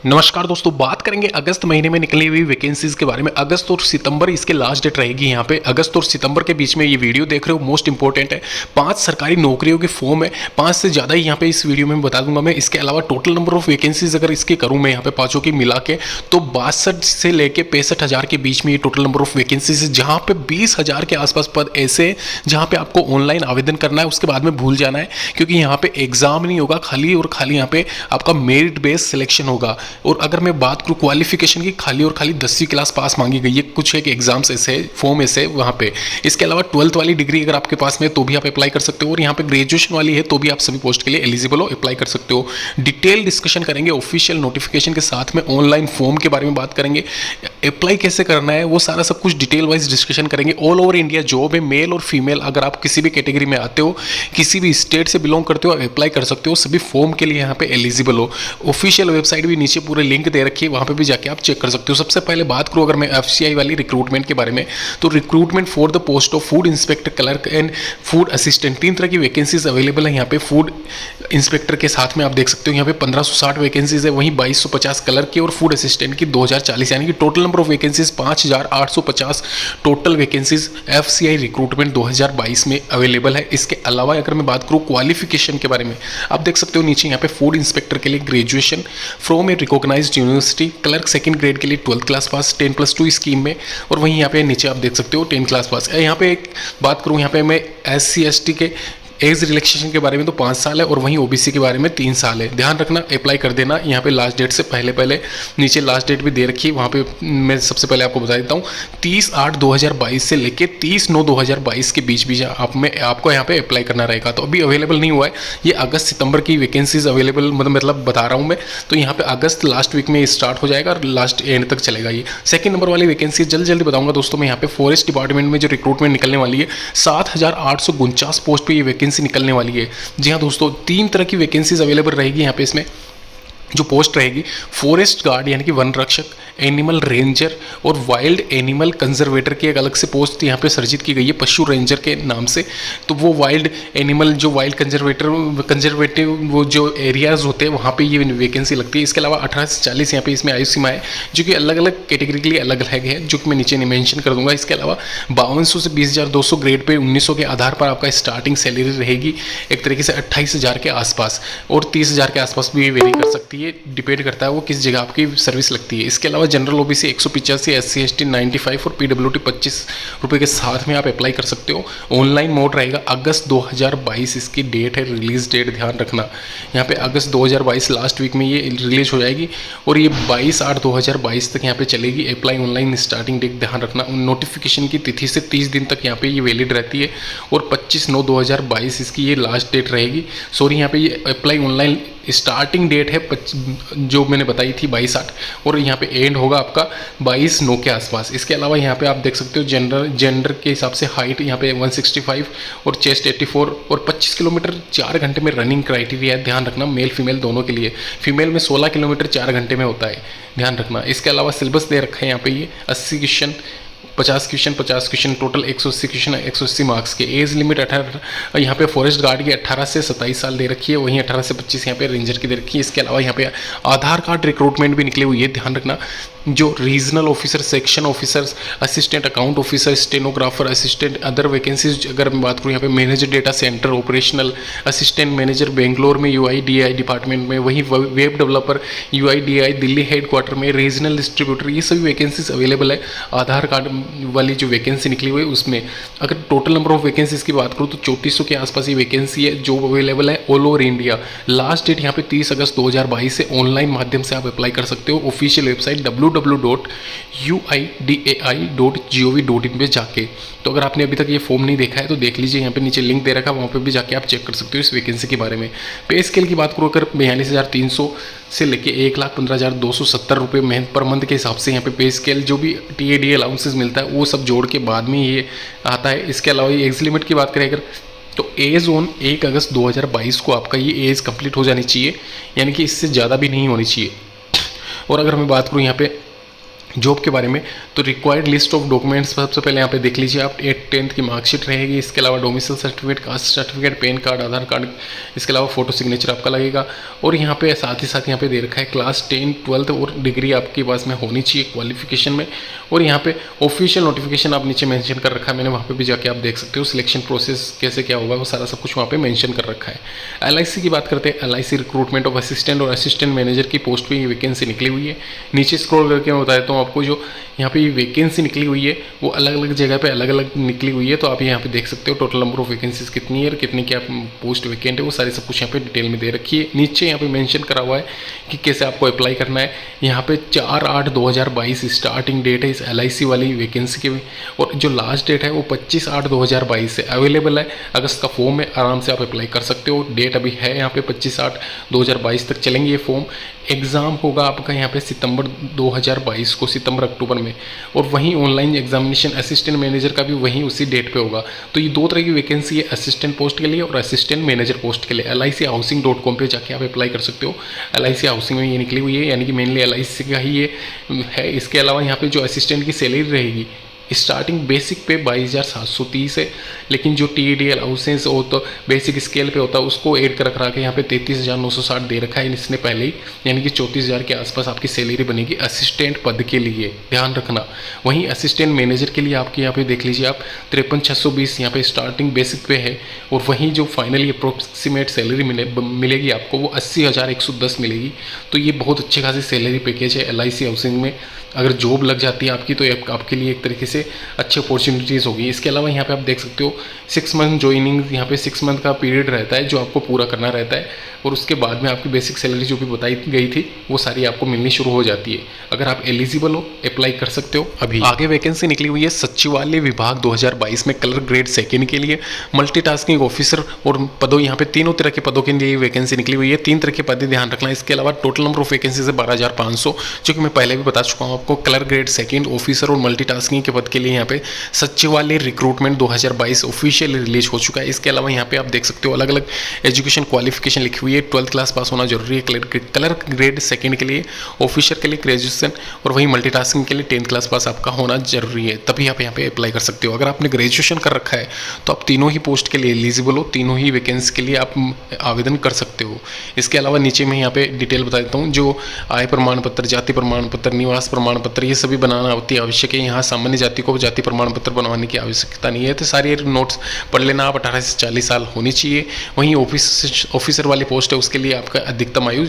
नमस्कार दोस्तों, बात करेंगे अगस्त महीने में निकली हुई वैकेंसीज के बारे में। अगस्त और सितंबर इसके लास्ट डेट रहेगी। यहाँ पे अगस्त और सितंबर के बीच में ये वीडियो देख रहे हो, मोस्ट इंपॉर्टेंट है। 5 सरकारी नौकरियों के फॉर्म है, 5 से ज़्यादा ही यहाँ पे इस वीडियो में बता दूंगा मैं। इसके अलावा टोटल नंबर ऑफ वैकेंसीज अगर इसके करूँ मैं यहाँ पे पाँचों की मिला के, तो 62 से लेकर 65,000 के बीच में ये टोटल नंबर ऑफ वैकेंसीज है। जहाँ पे 20,000 के आसपास पद ऐसे हैं जहाँ पे आपको ऑनलाइन आवेदन करना है, उसके बाद में भूल जाना है, क्योंकि यहाँ पे एग्जाम नहीं होगा, खाली और खाली यहाँ पे आपका मेरिट बेस्ड सिलेक्शन होगा। और अगर मैं बात करूँ क्वालिफिकेशन की, खाली और खाली 10वीं क्लास पास मांगी गई है। कुछ एक एग्जाम्स ऐसे फॉर्म ऐसे वहाँ पे। इसके अलावा 12th वाली डिग्री अगर आपके पास में तो भी आप अप्लाई कर सकते हो, और यहाँ पे ग्रेजुएशन वाली है तो भी आप सभी पोस्ट के लिए एलिजिबल हो, अप्लाई कर सकते हो। डिटेल डिस्कशन करेंगे ऑफिशियल नोटिफिकेशन के साथ में, ऑनलाइन फॉर्म के बारे में बात करेंगे, अप्लाई कैसे करना है वो सारा सब कुछ डिटेल वाइज डिस्कशन करेंगे। ऑल ओवर इंडिया जॉब है, मेल और फीमेल, अगर आप किसी भी कैटेगरी में आते हो, किसी भी स्टेट से बिलोंग करते हो, अप्लाई कर सकते हो, सभी फॉर्म के लिए यहाँ पे एलिजिबल हो। ऑफिशियल वेबसाइट भी नीचे पूरे लिंक दे रखी है, वहाँ पे भी जाके आप चेक कर सकते हो। सबसे पहले बात करूँ अगर मैं एफसीआई वाली रिक्रूटमेंट के बारे में, तो recruitment for the post of food inspector, clerk and food assistant, 3 तरह की वैकेंसीज अवेलेबल है यहाँ पे। फूड इंस्पेक्टर के साथ में आप देख सकते हो यहाँ पे 1560 वैकेंसीज है, वहीं 2250 क्लर्क की, और फूड असिस्टेंट की 2040, यानी कि total number of vacancies 5850 total vacancies FCI recruitment 2022 में अवेलेबल है। इसके अलावा अगर मैं बात करूँ क्वालिफिकेशन के बारे में, आप देख सकते हो नीचे यहाँ पे फूड इंस्पेक्टर के लिए graduation from a recognised university, clerk second grade के लिए 12th क्लास पास 10+2 स्कीम में, और वहीं यहाँ पे नीचे आप देख सकते हो 10 क्लास पास। यहाँ पे एक बात करूँ, यहाँ पे मैं SC/ST के एज रिलैक्सेशन के बारे में तो 5 साल है, और वहीं ओबीसी के बारे में 3 साल है। ध्यान रखना, अप्लाई कर देना। यहाँ पे लास्ट डेट से पहले नीचे लास्ट डेट भी दे रखी है, वहाँ पे मैं सबसे पहले आपको बता देता हूँ 30/8/2022 से लेके 30/9/2022 के बीच आपको यहाँ पे अप्लाई करना रहेगा। तो अभी अवेलेबल नहीं हुआ है, ये अगस्त सितंबर की वैकेंसीज अवेलेबल मतलब बता रहा हूँ मैं। तो यहाँ पे अगस्त लास्ट वीक में स्टार्ट हो जाएगा और लास्ट एंड तक चलेगा ये। सेकंड नंबर वाली वैकेंसी जल्दी बताऊंगा दोस्तों मैं। यहाँ पे फॉरेस्ट डिपार्टमेंट में जो रिक्रूटमेंट निकलने वाली है, 7,849 पोस्ट पे ये वैकेंसी निकलने वाली है। जी हाँ दोस्तों, 3 तरह की वैकेंसीज अवेलेबल रहेगी यहाँ पे। इसमें जो पोस्ट रहेगी, फॉरेस्ट गार्ड यानी कि वन रक्षक, एनिमल रेंजर और वाइल्ड एनिमल कंजर्वेटर की एक अलग से पोस्ट यहाँ पे सर्जित की गई है पशु रेंजर के नाम से। तो वो वाइल्ड एनिमल, जो वाइल्ड कंजर्वेटिव वो जो एरियाज होते हैं वहाँ पे ये वैकेंसी लगती है। इसके अलावा 18 से 40 यहाँ पे इसमें आयु सीमा है, जो कि अलग अलग कैटेगरी के लिए अलग अलग है, जो कि मैं नीचे मेंशन कर दूंगा। इसके अलावा 5200 से 20,200 ग्रेड पे 1900 के आधार पर आपका स्टार्टिंग सैलरी रहेगी, एक तरीके से 28,000 के आसपास, और 30,000 के आसपास भी वेरी कर सकती है। ये डिपेंड करता है वो किस जगह आपकी सर्विस लगती है। इसके अलावा जनरल ओबीसी 185, SC/ST 95 और PWD 25 रुपये के साथ में आप अप्लाई कर सकते हो। ऑनलाइन मोड रहेगा। अगस्त 2022 इसकी डेट है, रिलीज डेट ध्यान रखना। यहाँ पे अगस्त 2022 लास्ट वीक में ये रिलीज हो जाएगी, और ये 22/8/2022 तक यहाँ पे चलेगी। अप्लाई ऑनलाइन स्टार्टिंग डेट ध्यान रखना। नोटिफिकेशन की तिथि से 30 दिन तक यहाँ पे ये वैलिड रहती है, और 25/9/2022 इसकी ये लास्ट डेट रहेगी। सॉरी, यहाँ पे ये अप्लाई ऑनलाइन स्टार्टिंग डेट है जो मैंने बताई थी 22/8, और यहाँ पे एंड होगा आपका 22/9 के आसपास। इसके अलावा यहाँ पे आप देख सकते हो जेंडर के हिसाब से हाइट यहाँ पे 165 और चेस्ट 84, और 25 किलोमीटर 4 घंटे में रनिंग क्राइटेरिया है। ध्यान रखना, मेल फीमेल दोनों के लिए। फीमेल में 16 किलोमीटर 4 घंटे में होता है, ध्यान रखना। इसके अलावा सिलेबस दे रखा है यहाँ पे ये 80 question, 50 question, total 180 question, 180 marks के। एज लिमिट 18 यहाँ पे फॉरेस्ट गार्ड की 18 से 27 साल दे रखी है, वहीं 18 से 25 यहाँ पे रेंजर की दे रखी है। इसके अलावा यहाँ पे आधार कार्ड रिक्रूटमेंट भी निकली हुई है, ध्यान रखना। जो regional officer, section officers, assistant account officer, stenographer assistant, other vacancies अगर मैं बात करूँ यहाँ पे manager data centre operational, assistant manager Bangalore में UIDAI डिपार्टमेंट में, वहीं web developer UIDAI Delhi headquarter में, रीजनल डिस्ट्रीब्यूटर, ये सभी वैकेंसीज अवेलेबल है। आधार कार्ड वाली जो वैकेंसी निकली हुई है उसमें अगर टोटल नंबर ऑफ वैकेंसीज की बात करूँ तो 3400 के आसपास ये वैकेंसी है जो अवेलेबल है all over India. Last date यहाँ पे 30 अगस्त 2022 से ऑनलाइन माध्यम से आप अप्लाई कर सकते हो। ऑफिशियल वेबसाइट www.uidai.gov.in पे जाके। तो अगर आपने अभी तक ये फॉर्म नहीं देखा है तो देख लीजिए, यहाँ पे नीचे लिंक दे रखा है, वहाँ पे भी जाके आप चेक कर सकते हो इस वैकेंसी के बारे में। पे स्केल की बात करूँ अगर 42,300 से लेके 1,15,270 रुपये पर मंथ के हिसाब से यहाँ पे स्केल जो भी TAD अलाउंसेस मिलता है वो सब जोड़ के बाद में ये आता है। इसके अलावा ये एज लिमिट की बात करें अगर, तो एज ऑन 1 अगस्त 2022 को आपका ये एज कंप्लीट हो जानी चाहिए, यानी कि इससे ज़्यादा भी नहीं होनी चाहिए। और अगर मैं बात करूँ यहाँ पे जॉब के बारे में, तो रिक्वायर्ड लिस्ट ऑफ डॉक्यूमेंट्स सबसे पहले यहाँ पे देख लीजिए आप। 8th की मार्कशीट रहेगी, इसके अलावा domicile certificate, caste certificate, PAN card, Aadhaar card, इसके अलावा फोटो सिग्नेचर आपका लगेगा। और यहाँ पे साथ ही साथ यहाँ पे दे रखा है क्लास 10, 12th और डिग्री आपके पास में होनी चाहिए क्वालिफिकेशन में। और यहाँ पे ऑफिशियल नोटिफिकेशन आप नीचे मेंशन कर रखा है, मैंने वहाँ पे भी जाके आप देख सकते हो। सिलेक्शन प्रोसेस कैसे क्या होगा वो सारा सब कुछ वहाँ पे मेंशन कर रखा है। LIC की बात करते हैं, LIC रिक्रूटमेंट ऑफ असिस्टेंट और असिस्टेंट मैनेजर की पोस्ट पे ये वैकेंसी निकली हुई है। नीचे स्क्रॉल करके मैं बता देता हूँ आपको, जो यहाँ पे ये वैकेंसी निकली हुई है वो अलग अलग जगह पे अलग अलग निकली हुई है। तो आप यहाँ पे देख सकते हो टोटल नंबर ऑफ वैकेंसीज कितनी है और कितनी क्या पोस्ट वैकेंट है, वो सारी सब कुछ यहाँ पे डिटेल में दे रखी है। नीचे यहाँ पे मेंशन करा हुआ है कि कैसे आपको अप्लाई करना है। यहाँ पे 4/8/2022 स्टार्टिंग डेट है इस LIC वाली वैकेंसी की, और जो लास्ट डेट है वो 25/8/2022 से अवेलेबल है। अगस्त का फॉर्म है, आराम से आप अप्लाई कर सकते हो। डेट अभी है यहाँ पे 25/8/2022 तक चलेंगे ये फॉर्म। एग्ज़ाम होगा आपका यहाँ पे सितंबर 2022 को, सितंबर अक्टूबर में। और वहीं ऑनलाइन एग्जामिनेशन असिस्टेंट मैनेजर का भी वहीं उसी डेट पे होगा। तो ये दो तरह की वैकेंसी है, असिस्टेंट पोस्ट के लिए और असिस्टेंट मैनेजर पोस्ट के लिए। LIChousing.com पे जाके आप अप्लाई कर सकते हो। LIC हाउसिंग में ये निकली हुई है, यानी कि मेनली LIC का ही ये है। इसके अलावा यहाँ पे जो असिस्टेंट की सैलरी रहेगी स्टार्टिंग बेसिक पे 22,730 है, लेकिन जो TAD अलाउंसेंस हो तो बेसिक स्केल पे होता है उसको ऐड कर रखा के यहाँ पे 33,960 दे रखा है इसने पहले ही, यानी कि 34,000 के आसपास आपकी सैलरी बनेगी असिस्टेंट पद के लिए, ध्यान रखना। वहीं असिस्टेंट मैनेजर के लिए आपके यहाँ पे देख लीजिए आप 53,620 यहाँ पे स्टार्टिंग बेसिक पे है। और वहीं जो फाइनली अप्रोक्सीमेट सैलरी मिलेगी आपको वो 80,110 मिलेगी। तो ये बहुत अच्छे खासी सैलरी पैकेज है LIC हाउसिंग में। अगर जॉब लग जाती है आपकी तो आपके लिए एक तरीके से अच्छी अपॉर्चुनिटीज़ होगी। इसके अलावा यहाँ पे आप देख सकते हो 6 मंथ ज्वाइनिंग, यहाँ पे 6 मंथ का पीरियड रहता है जो आपको पूरा करना रहता है। और उसके बाद में आपकी बेसिक सैलरी जो भी बताई गई थी वो सारी आपको मिलनी शुरू हो जाती है। अगर आप एलिजिबल हो अप्लाई कर सकते हो। अभी आगे वैकेंसी निकली हुई है सचिवालय विभाग 2022 में कलर ग्रेड 2 के लिए मल्टीटास्किंग ऑफिसर और पदों, यहाँ पे तीनों तरह के पदों के लिए वैकेंसी निकली हुई है। 3 तरह के पद ध्यान रखना। इसके अलावा टोटल नंबर ऑफ वैकेंसी है 12,500, जो कि मैं पहले भी बता चुका हूँ आपको। कलर ग्रेड 2 ऑफिसर और मल्टीटास्किंग के पद के लिए यहाँ पे सचिवालय रिक्रूटमेंट 2022 ऑफिशियल रिलीज हो चुका है। इसके अलावा यहाँ पे आप देख सकते हो अलग अलग एजुकेशन क्वालिफिकेशन लिखी हुई है। 12th क्लास पास होना जरूरी है कलर ग्रेड 2 के लिए, ऑफिसर के लिए ग्रेजुएशन, और वहीं मल्टीटास्किंग के लिए 10th क्लास पास आपका होना जरूरी है, तभी आप यहाँ पे अप्लाई कर सकते हो। अगर आपने ग्रेजुएशन कर रखा है तो आप तीनों ही पोस्ट के लिए एलिजिबल हो, तीनों ही वैकेंसी के लिए आप आवेदन कर सकते हो। इसके अलावा नीचे में यहाँ पे डिटेल बता देता हूँ, जो आय प्रमाण पत्र, जाति प्रमाण पत्र, निवास प्रमाण पत्र, ये सभी बनाना अति आवश्यक है। यहाँ सामान्य जाति को जाति प्रमाण पत्र बनवाने की आवश्यकता नहीं है। तो सारे नोट्स पढ़ लेना आप। 18 से 40 साल होनी चाहिए। वहीं ऑफिसर वाली पोस्ट है उसके लिए आपका अधिकतम आयु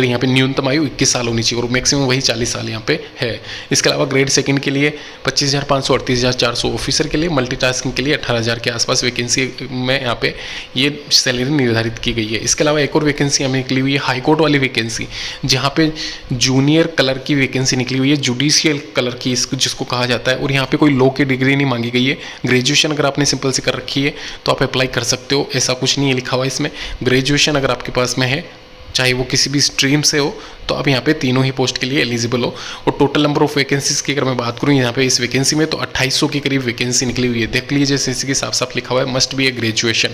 यहाँ पे न्यूनतम आयु 21 साल होनी चाहिए और मैक्सिमम वही 40 साल यहाँ पे है। इसके अलावा ग्रेड 2 के लिए 25,500, 38,400, ऑफिसर के लिए, मल्टीटास्किंग के लिए 18,000 के आसपास वैकेंसी में यहाँ पे ये सैलरी निर्धारित की गई है। इसके अलावा एक और वैकेंसी हमें निकली हुई है हाईकोर्ट वाली वैकेंसी, जहाँ पे जूनियर कलर की वैकेंसी निकली हुई है, जुडिशियल कलर की जिसको कहा जाता है। और यहाँ पे कोई लॉ की डिग्री नहीं मांगी गई है। ग्रेजुएशन अगर आपने सिंपल से कर रखी है तो आप अप्लाई कर सकते हो, ऐसा कुछ नहीं है लिखा हुआ इसमें। ग्रेजुएशन अगर आपके पास में है, चाहे वो किसी भी स्ट्रीम से हो, तो आप यहाँ पे तीनों ही पोस्ट के लिए एलिजिबल हो। और टोटल नंबर ऑफ वैकेंसीज की अगर मैं बात करूँ यहाँ पे इस वैकेंसी में, तो 2800 के करीब वैकेंसी निकली हुई है। देख लीजिए जैसे कि साफ साफ लिखा हुआ है मस्ट बी ए ग्रेजुएशन,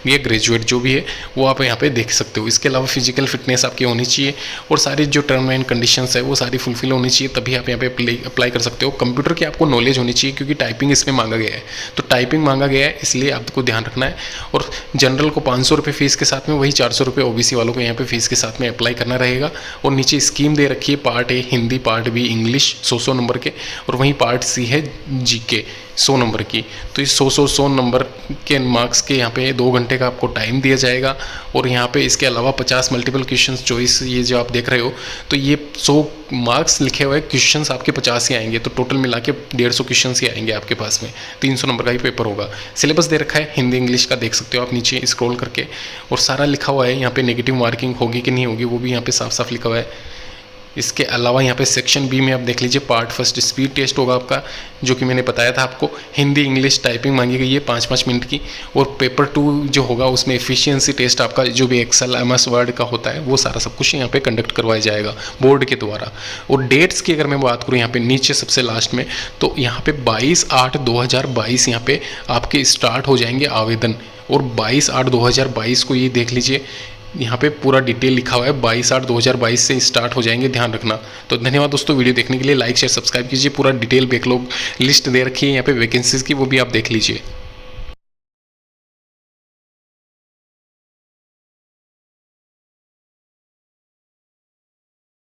ये ग्रेजुएट जो भी है वो आप यहाँ पे देख सकते हो। इसके अलावा फिजिकल फिटनेस आपकी होनी चाहिए और सारी जो टर्म एंड कंडीशंस है वो सारी फुलफिल होनी चाहिए, तभी आप यहाँ पे अप्लाई कर सकते हो। कंप्यूटर की आपको नॉलेज होनी चाहिए क्योंकि टाइपिंग इसमें मांगा गया है, तो टाइपिंग मांगा गया है इसलिए आपको ध्यान रखना है। और जनरल को 500 रुपये फीस के साथ में, वही 400 रुपये OBC वालों को यहाँ पे फीस के साथ में अप्लाई करना रहेगा। और नीचे स्कीम दे रखी है, part A Hindi, part B English 100 number के, और वहीं पार्ट सी है GK 100 नंबर की। तो इस 100 नंबर के मार्क्स के यहाँ पे 2 घंटे का आपको टाइम दिया जाएगा। और यहाँ पे इसके अलावा 50 मल्टीपल क्वेश्चन चॉइस, ये जो आप देख रहे हो, तो ये 100 मार्क्स लिखे हुए क्वेश्चंस आपके 50 ही आएंगे, तो टोटल मिला के 150 क्वेश्चन ही आएंगे आपके पास में। 300 नंबर का ही पेपर होगा। सिलेबस दे रखा है हिंदी इंग्लिश का, देख सकते हो आप नीचे स्क्रॉल करके, और सारा लिखा हुआ है। यहाँ पे नेगेटिव मार्किंग होगी कि नहीं होगी वो भी यहाँ पे साफ साफ लिखा हुआ है। इसके अलावा यहाँ पे सेक्शन बी में आप देख लीजिए, पार्ट फर्स्ट स्पीड टेस्ट होगा आपका, जो कि मैंने बताया था आपको। हिंदी इंग्लिश टाइपिंग मांगी गई है 5-5 मिनट की। और पेपर 2 जो होगा उसमें एफिशिएंसी टेस्ट आपका जो भी एक्सेल MS वर्ड का होता है वो सारा सब कुछ यहाँ पे कंडक्ट करवाया जाएगा बोर्ड के द्वारा। और डेट्स की अगर मैं बात करूँ यहाँ पे नीचे सबसे लास्ट में, तो यहाँ पे 22/8/2022 यहाँ पे आपके स्टार्ट हो जाएंगे आवेदन। और 22/8/2022 को ये देख लीजिए यहाँ पे पूरा डिटेल लिखा हुआ है, 22/8/2022 से स्टार्ट हो जाएंगे, ध्यान रखना। तो धन्यवाद दोस्तों, वीडियो देखने के लिए। लाइक शेयर सब्सक्राइब कीजिए। पूरा डिटेल बैकलॉग लिस्ट दे रखी है यहाँ पे वैकेंसीज की, वो भी आप देख लीजिए।